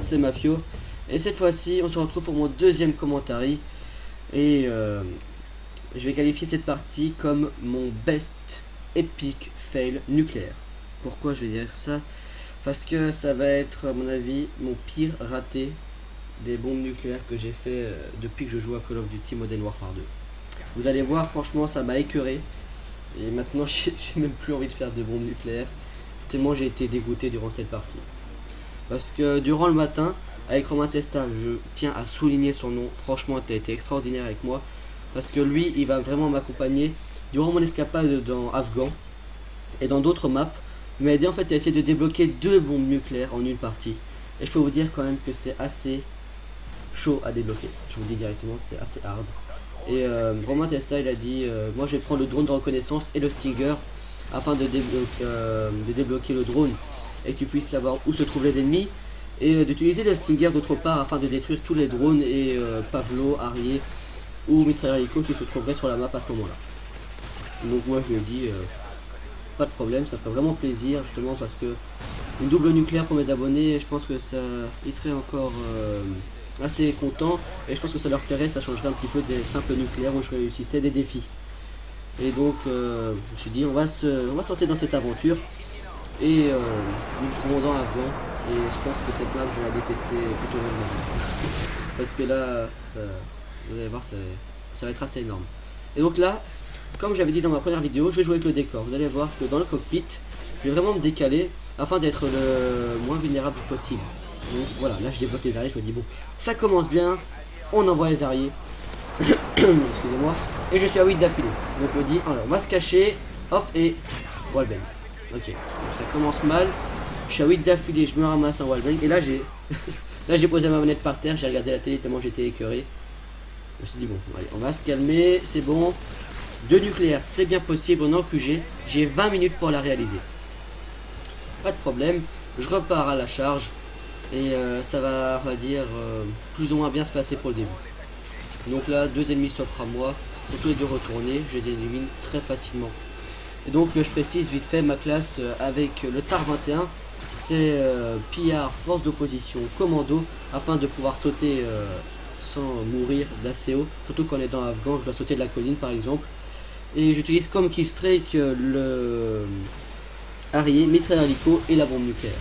c'est Mafio. Et cette fois-ci, on se retrouve pour mon deuxième commentaire. Et je vais qualifier cette partie comme mon best epic fail nucléaire. Pourquoi je vais dire ça? Parce que ça va être, à mon avis, mon pire raté des bombes nucléaires que j'ai fait depuis que je joue à Call of Duty Modern Warfare 2. Vous allez voir, franchement, ça m'a écœuré. Et maintenant, j'ai même plus envie de faire de bombes nucléaires. Tellement j'ai été dégoûté durant cette partie. Parce que durant le matin, avec Romain Testa, je tiens à souligner son nom. Franchement, tu as été extraordinaire avec moi. Parce que lui, il va vraiment m'accompagner durant mon escapade dans Afghan et dans d'autres maps. Il m'a aidé en fait à essayer de débloquer 2 bombes nucléaires en une partie. Et je peux vous dire quand même que c'est assez chaud à débloquer. Je vous le dis directement, c'est assez hard. Et Romain Testa, il a dit moi je vais prendre le drone de reconnaissance et le Stinger afin de débloquer le drone et que tu puisses savoir où se trouvent les ennemis, et d'utiliser le Stinger d'autre part afin de détruire tous les drones et Pavlo, Harrier ou mitrailleur hélico qui se trouveraient sur la map à ce moment là. Donc moi je lui ai dit pas de problème, ça ferait vraiment plaisir justement parce que une double nucléaire pour mes abonnés, je pense que ça, ils seraient encore assez contents et je pense que ça leur plairait, ça changerait un petit peu des simples nucléaires où je réussissais des défis. Et donc je me suis dit on va se lancer dans cette aventure et nous nous trouvons dans Afghan et je pense que cette map je vais la détester plutôt longuement parce que là vous allez voir ça va être assez énorme. Et donc là, comme j'avais dit dans ma première vidéo, je vais jouer avec le décor. Vous allez voir que dans le cockpit je vais vraiment me décaler afin d'être le moins vulnérable possible. Donc voilà, là je débloque les arriers, je me dis bon, ça commence bien, on envoie les arriers. Excusez-moi. Et je suis à 8 d'affilée. Donc je me dis, alors on va se cacher, hop et wallbang. Ok, donc ça commence mal. Je suis à 8 d'affilée, je me ramasse un wallbang et là j'ai là j'ai posé ma manette par terre, j'ai regardé la télé tellement j'étais écœuré. Je me suis dit bon, allez, on va se calmer, c'est bon. 2 nucléaires, c'est bien possible, on est en QG, j'ai 20 minutes pour la réaliser. Pas de problème, je repars à la charge et ça va, on va dire, plus ou moins bien se passer pour le début. Donc là, 2 ennemis s'offrent à moi, pour tous les 2 retourner, je les élimine très facilement. Et donc je précise vite fait ma classe avec le TAR 21, c'est pillard, force d'opposition, commando, afin de pouvoir sauter sans mourir d'assez haut, surtout quand on est dans Afghan, je dois sauter de la colline par exemple. Et j'utilise comme killstreak le Harrier, mitrailleur hélico et la bombe nucléaire.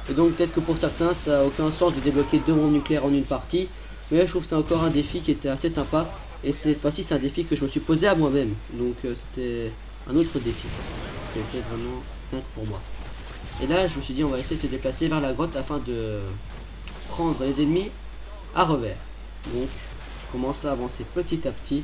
Et donc peut-être que pour certains ça n'a aucun sens de débloquer 2 bombes nucléaires en une partie, mais là, je trouve que c'est encore un défi qui était assez sympa. Et cette fois-ci c'est un défi que je me suis posé à moi-même. Donc c'était un autre défi. C'était vraiment rien que pour moi. Et là je me suis dit on va essayer de se déplacer vers la grotte afin de prendre les ennemis à revers. Donc je commence à avancer petit à petit.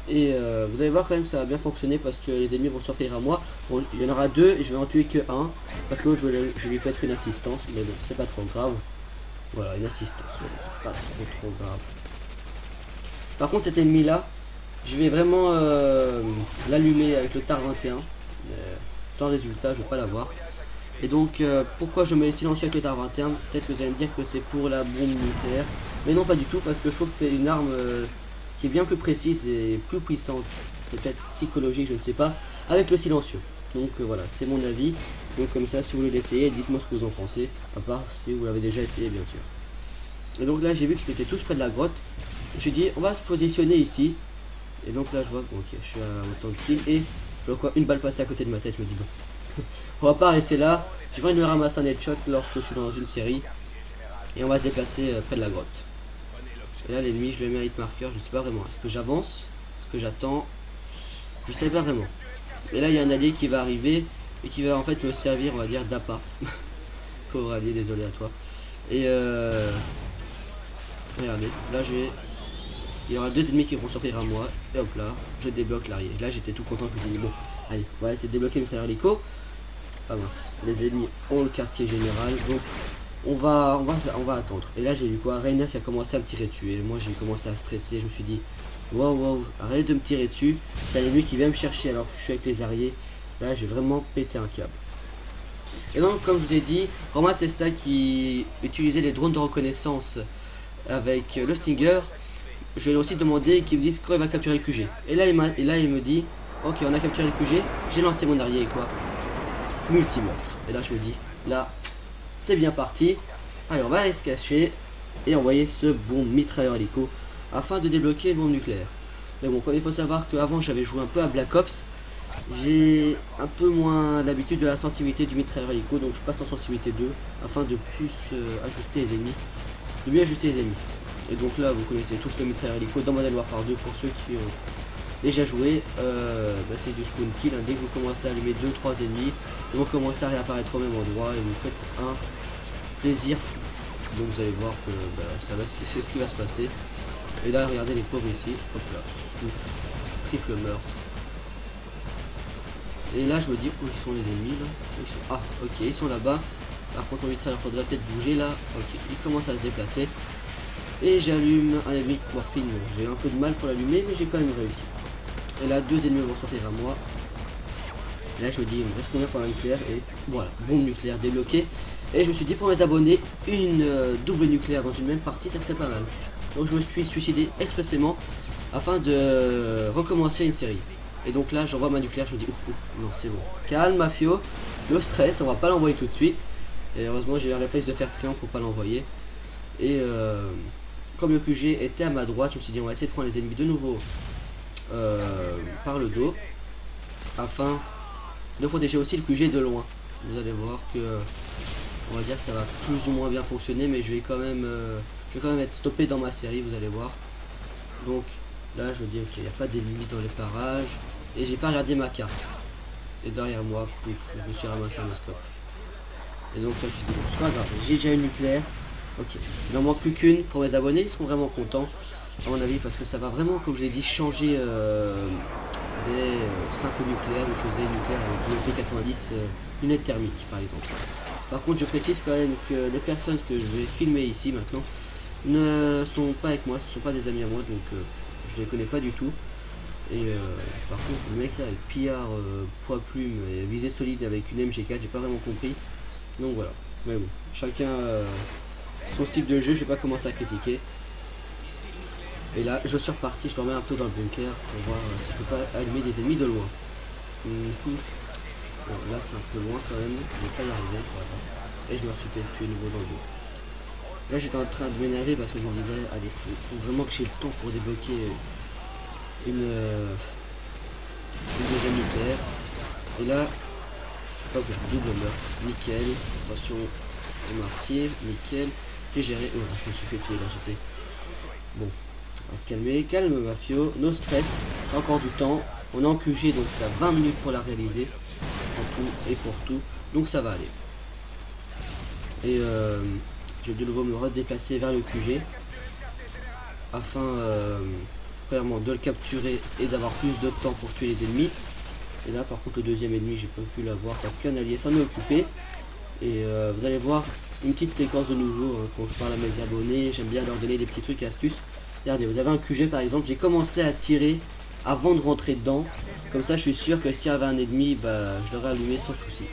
Et vous allez voir quand même que ça va bien fonctionner parce que les ennemis vont s'offrir à moi. Bon, il y en aura 2 et je vais en tuer que 1. Parce que je vais lui mettre une assistance. Mais bon, c'est pas trop grave. Voilà, une assistance. C'est pas trop grave. Par contre cet ennemi là, je vais vraiment l'allumer avec le TAR 21. Sans résultat, je vais pas l'avoir. Et donc pourquoi je mets le silencieux avec le TAR 21? Peut-être que vous allez me dire que c'est pour la bombe nucléaire. Mais non, pas du tout, parce que je trouve que c'est une arme qui est bien plus précise et plus puissante, peut-être psychologique, je ne sais pas, avec le silencieux. Donc voilà, c'est mon avis. Donc comme ça, si vous voulez l'essayer, dites-moi ce que vous en pensez, à part si vous l'avez déjà essayé bien sûr. Et donc là j'ai vu qu'ils étaient tous près de la grotte. Je me suis dit on va se positionner ici. Et donc là je vois, ok, je suis à autant de kills et je vois une balle passer à côté de ma tête, je me dis bon. On va pas rester là, j'ai pas de me ramasser un headshot lorsque je suis dans une série. Et on va se déplacer près de la grotte. Et là l'ennemi je le mets à hit marker, je sais pas vraiment. Est-ce que j'avance? Est-ce que j'attends? Je sais pas vraiment. Et là il y a un allié qui va arriver et qui va en fait me servir, on va dire, d'appât. Pauvre allié, désolé à toi. Et regardez, là il y aura 2 ennemis qui vont s'offrir à moi. Et hop là, je débloque l'arrière. Là j'étais tout content que je me dis bon, allez, on va essayer de débloquer le frère hélico. Ah mince, les ennemis ont le quartier général, donc on va attendre. Et là j'ai eu quoi, Rainer qui a commencé à me tirer dessus. Et moi j'ai commencé à stresser, je me suis dit wow, arrête de me tirer dessus. C'est un ennemi qui vient me chercher alors que je suis avec les arriers. Là j'ai vraiment pété un câble. Et donc comme je vous ai dit, Romain Testa qui utilisait les drones de reconnaissance avec le Stinger, je lui ai aussi demandé qu'il me dise quand il va capturer le QG. Et là il me dit ok, on a capturé le QG, j'ai lancé mon arrière et quoi, multi-meurtre. Et là je me dis, là c'est bien parti. Allez, on va aller se cacher et envoyer ce bon mitrailleur hélico afin de débloquer le bombe nucléaire. Mais bon, comme il faut savoir qu'avant j'avais joué un peu à Black Ops, j'ai un peu moins l'habitude de la sensibilité du mitrailleur hélico, donc je passe en sensibilité 2 afin de plus ajuster les ennemis, de mieux ajuster les ennemis. Et donc là, vous connaissez tous le mitrailleur hélico dans Modern Warfare 2 pour ceux qui ont déjà joué. C'est du spawn kill, hein. Dès que vous commencez à allumer 2-3 ennemis, ils vont commencer à réapparaître au même endroit et vous faites un plaisir fou. Donc vous allez voir que c'est ce qui va se passer. Et là, regardez les pauvres ici, hop là, triple meurtre. Et là, je me dis, où ils sont les ennemis là? Ah, ok, ils sont là-bas. Par contre, mon mitrailleur faudrait peut-être bouger là. Ok, il commence à se déplacer. Et j'allume un ennemi morphine. J'ai un peu de mal pour l'allumer, mais j'ai quand même réussi. Et là, 2 ennemis vont sortir à moi. Et là, je me dis, il me reste combien pour la nucléaire? Et voilà, bombe nucléaire débloquée. Et je me suis dit, pour mes abonnés, une double nucléaire dans une même partie, ça serait pas mal. Donc je me suis suicidé expressément afin de recommencer une série. Et donc là, j'envoie ma nucléaire, je me dis, non, c'est bon. Calme, Mafio, le stress, on va pas l'envoyer tout de suite. Et heureusement, j'ai eu un réflexe de faire triangle pour pas l'envoyer. Et comme le QG était à ma droite, je me suis dit, on va essayer de prendre les ennemis de nouveau par le dos afin de protéger aussi le QG de loin. Vous allez voir que on va dire que ça va plus ou moins bien fonctionner, mais je vais quand même être stoppé dans ma série, vous allez voir. Donc là, je me dis, ok, il n'y a pas d'ennemis dans les parages et j'ai pas regardé ma carte. Et derrière moi, pouf, je me suis ramassé un scope. Et donc là, je me suis dit, bon, c'est pas grave, j'ai déjà une nucléaire. Ok, il n'en manque plus qu'une pour mes abonnés, ils seront vraiment contents, à mon avis, parce que ça va vraiment, comme je l'ai dit, changer des 5 nucléaires ou choses nucléaires avec le P90 lunettes thermiques par exemple. Par contre, je précise quand même que les personnes que je vais filmer ici maintenant ne sont pas avec moi, ce ne sont pas des amis à moi, donc je les connais pas du tout. Et par contre, le mec là, le pillard poids plume et visée solide avec une MG4, j'ai pas vraiment compris. Donc voilà, mais bon, chacun son style de jeu, je vais pas commencer à critiquer. Et là, je suis reparti, je me remets un peu dans le bunker pour voir si je peux pas allumer des ennemis de loin. Bon, là, c'est un peu loin quand même, je vais pas y arriver. Voilà. Et je me suis fait tuer nouveau dans le dos. Là, j'étais en train de m'énerver parce que je me disais, allez, faut vraiment que j'ai le temps pour débloquer une deuxième nucléaire. Et là, hop, double meurtre, nickel. Attention, c'est marqué, nickel. J'ai géré, oh, je me suis fait tuer là, j'étais. Bon, on va se calmer, calme Mafio, no stress, encore du temps. On est en QG, donc il y a 20 minutes pour la réaliser, en tout et pour tout, donc ça va aller. Et je vais de nouveau me redéplacer vers le QG, afin, premièrement, de le capturer et d'avoir plus de temps pour tuer les ennemis. Et là, par contre, le deuxième ennemi, j'ai pas pu l'avoir parce qu'un allié s'en est occupé. Et vous allez voir une petite séquence de nouveau, hein, quand je parle à mes abonnés, j'aime bien leur donner des petits trucs et astuces. Regardez, vous avez un QG par exemple, j'ai commencé à tirer avant de rentrer dedans. Comme ça, je suis sûr que s'il y avait un ennemi, bah, je l'aurais allumé sans souci.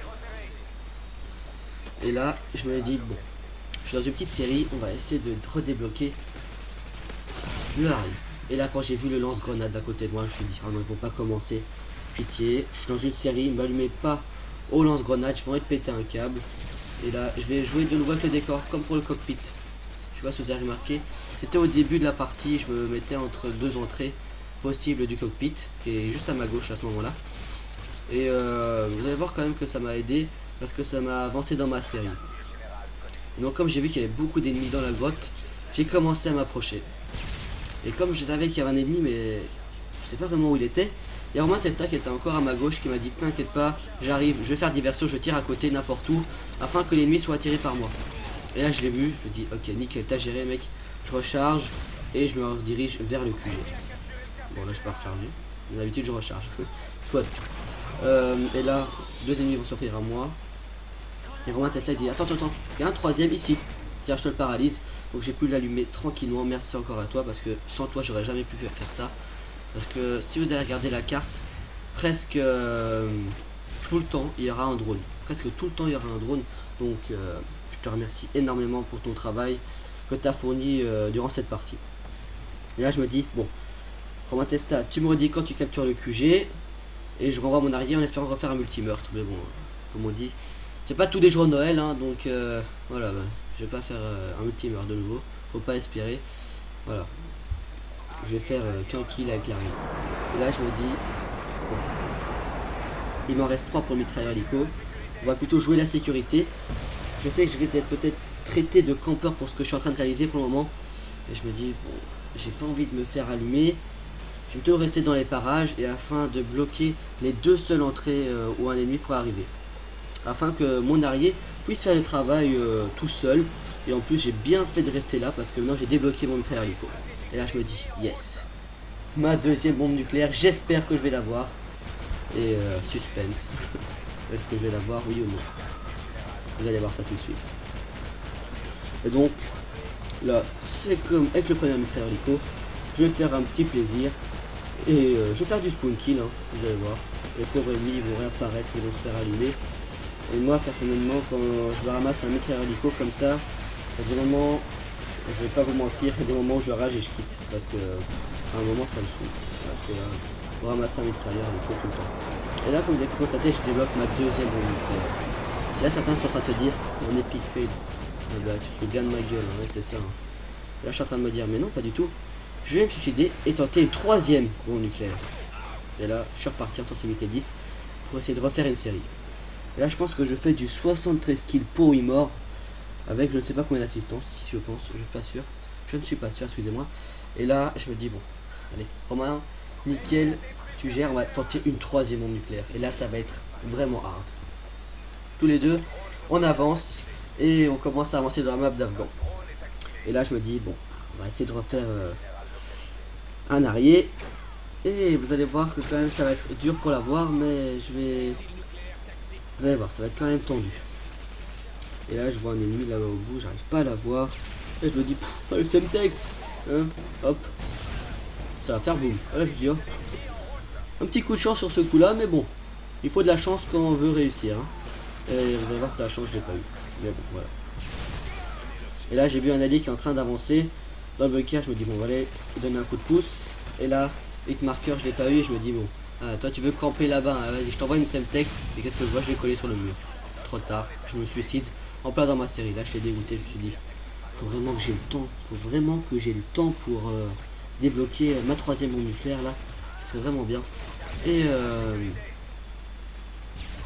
Et là, je me dis, bon, je suis dans une petite série, on va essayer de redébloquer le harem. Et là, quand j'ai vu le lance-grenade à côté de moi, je me suis dit, oh non, ils vont pas commencer. Pitié, je suis dans une série, ne m'allumez pas au lance-grenade, je pourrais te péter un câble. Et là, je vais jouer de nouveau avec le décor, comme pour le cockpit. Je sais pas si vous avez remarqué, c'était au début de la partie, je me mettais entre deux entrées possibles du cockpit, qui est juste à ma gauche à ce moment-là. Et vous allez voir quand même que ça m'a aidé, parce que ça m'a avancé dans ma série. Et donc comme j'ai vu qu'il y avait beaucoup d'ennemis dans la grotte, j'ai commencé à m'approcher. Et comme je savais qu'il y avait un ennemi, mais je sais pas vraiment où il était, il y a Romain Testa qui était encore à ma gauche qui m'a dit, t'inquiète pas, j'arrive, je vais faire diversion, je tire à côté n'importe où, afin que l'ennemi soit attiré par moi. Et là je l'ai vu, je me dis, ok nickel, t'as géré mec, je recharge et je me redirige vers le QG. Bon là je peux recharger, d'habitude je recharge. Soit. Et là, deux ennemis vont s'offrir à moi. Et Romain Testa dit, attends, il y a un troisième ici. Tiens, je te le paralyse. Donc j'ai pu l'allumer tranquillement, merci encore à toi, parce que sans toi j'aurais jamais pu faire ça. Parce que si vous avez regardé la carte, presque tout le temps il y aura un drone. Presque tout le temps il y aura un drone. Donc je te remercie énormément pour ton travail que tu as fourni durant cette partie. Et là je me dis, bon, Romain Testa, tu me redis quand tu captures le QG. Et je renvoie mon arrière en espérant refaire un multi-meurtre. Mais bon, comme on dit, C'est pas tous les jours Noël, hein, donc voilà, bah, je vais pas faire un ultimer de nouveau. Faut pas espérer. Voilà. Je vais faire qu'un kill avec l'arme. Et là, je me dis, bon, il m'en reste 3 pour le mitrailleur hélico. On va plutôt jouer la sécurité. Je sais que je vais être peut-être traité de campeur pour ce que je suis en train de réaliser pour le moment. Et je me dis, bon, j'ai pas envie de me faire allumer. Je vais plutôt rester dans les parages et afin de bloquer les 2 seules entrées où un ennemi pourrait arriver. Afin que mon arrière puisse faire le travail tout seul. Et en plus, j'ai bien fait de rester là parce que maintenant j'ai débloqué mon mitrailleur hélico. Et là, je me dis, yes, ma deuxième bombe nucléaire, j'espère que je vais l'avoir. Et suspense. Est-ce que je vais l'avoir, oui ou non? Vous allez voir ça tout de suite. Et donc, là, c'est comme avec le premier mitrailleur hélico. Je vais faire un petit plaisir. Et je vais faire du spawn kill, hein, vous allez voir. Les pauvres ennemis vont réapparaître, ils vont se faire allumer. Et moi, personnellement, quand je ramasse un mitrailleur hélico comme ça, il y a des moments, je vais pas vous mentir, il y a des moments où je rage et je quitte. Parce que à un moment, ça me saoule. Parce que on ramasse un mitrailleur hélico tout le temps. Et là, comme vous avez pu constater, je développe ma deuxième bombe nucléaire. Là, certains sont en train de se dire, mon epic fail. Ah bah, tu te fous bien de ma gueule, hein, ouais, c'est ça. Hein. Là, je suis en train de me dire, mais non, pas du tout. Je vais me suicider et tenter une troisième bombe nucléaire. Et là, je suis reparti en continuité 10 pour essayer de refaire une série. Et là, je pense que je fais du 73 kills pour 8 morts. Avec je ne sais pas combien d'assistance, si je pense, je suis pas sûr. Je ne suis pas sûr, excusez-moi. Et là, je me dis, bon, allez, Romain, nickel, tu gères, on va tenter une troisième bombe nucléaire. Et là, ça va être vraiment hard. Tous les deux, on avance et on commence à avancer dans la map d'Afghan. Et là, je me dis, bon, on va essayer de refaire un arrière. Et vous allez voir que quand même, ça va être dur pour l'avoir, mais je vais... Vous allez voir, ça va être quand même tendu. Et là, je vois un ennemi là-bas au bout, j'arrive pas à l'avoir. Et je me dis, le Semtex, hein, hop, ça va faire boum. Et là, je me dis, oh, un petit coup de chance sur ce coup-là, mais bon, il faut de la chance quand on veut réussir. Hein. Et vous allez voir que la chance, je l'ai pas eu. Mais bon, voilà. Et là, j'ai vu un allié qui est en train d'avancer dans le bunker. Je me dis, bon, allez, donner un coup de pouce. Et là, hit marker, je l'ai pas eu. Et je me dis, bon, ah, toi, tu veux camper là-bas. Hein, vas-y, je t'envoie une Semtex. Et qu'est-ce que je vois? Je vais coller sur le mur. Trop tard, je me suicide en plein dans ma série. Là, je t'ai dégoûté. Je me suis dit, faut vraiment que j'ai le temps. Faut vraiment que j'ai le temps pour débloquer ma troisième bombe nucléaire là. C'est vraiment bien. Et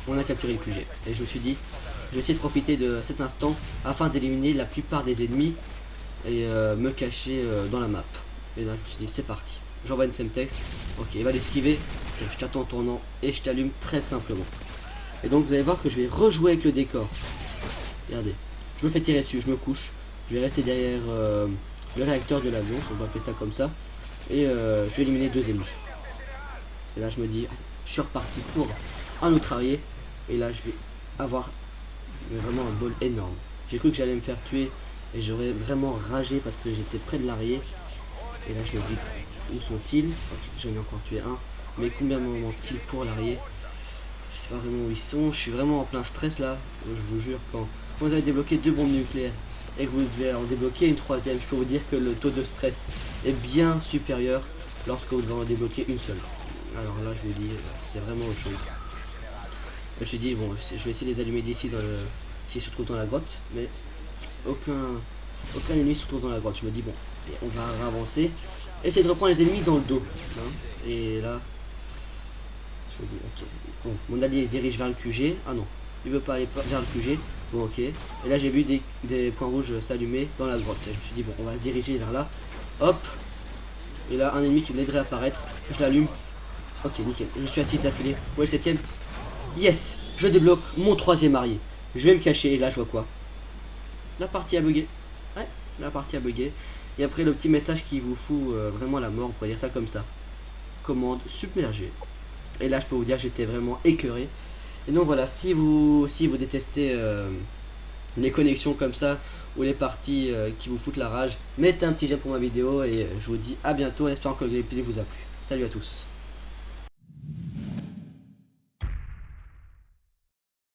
on a capturé le QG. Et je me suis dit, je vais essayer de profiter de cet instant afin d'éliminer la plupart des ennemis et me cacher dans la map. Et là, je me suis dit, c'est parti. J'envoie une Semtex. Ok, il va l'esquiver. Je t'attends en tournant et je t'allume très simplement. Et donc, vous allez voir que je vais rejouer avec le décor. Regardez, je me fais tirer dessus, je me couche. Je vais rester derrière le réacteur de l'avion, on va appeler ça comme ça. Et je vais éliminer 2 ennemis. Et là, je me dis, je suis reparti pour un autre arrière. Et là, je vais avoir vraiment un bol énorme. J'ai cru que j'allais me faire tuer et j'aurais vraiment ragé parce que j'étais près de l'arrière. Et là, je me dis, où sont-ils? Okay, j'en ai encore tué un. Mais combien m'en manque-t-il pour l'arrière? Je sais pas vraiment où ils sont. Je suis vraiment en plein stress là. Je vous jure, quand vous avez débloqué 2 bombes nucléaires et que vous devez en débloquer une troisième, je peux vous dire que le taux de stress est bien supérieur lorsque vous devez en débloquer une seule. Alors là, je vous dis, c'est vraiment autre chose. Je me suis dit, bon, je vais essayer de les allumer d'ici dans le... s'ils se trouvent dans la grotte, mais aucun ennemi se trouve dans la grotte. Je me dis, bon, on va avancer, essayer de reprendre les ennemis dans le dos. Hein. Et là, je me dis, ok, bon, mon allié se dirige vers le QG. Ah non, il veut pas aller vers le QG. Bon, ok. Et là, j'ai vu des points rouges s'allumer dans la grotte. Et je me suis dit, bon, on va se diriger vers là. Hop. Et là, un ennemi qui venait de réapparaître. Je l'allume. Ok, nickel. Je suis à 6 d'affilée. Où est le 7ème? Yes, je débloque mon 3ème arrière. Je vais me cacher et là je vois quoi? La partie a bugué. Ouais, la partie a bugué. Et après le petit message qui vous fout vraiment la mort, on pourrait dire ça comme ça. Commande submergée. Et là je peux vous dire j'étais vraiment écœuré. Et donc voilà, si vous détestez les connexions comme ça ou les parties qui vous foutent la rage, mettez un petit j'aime pour ma vidéo et je vous dis à bientôt en espérant que le gameplay vous a plu. Salut à tous.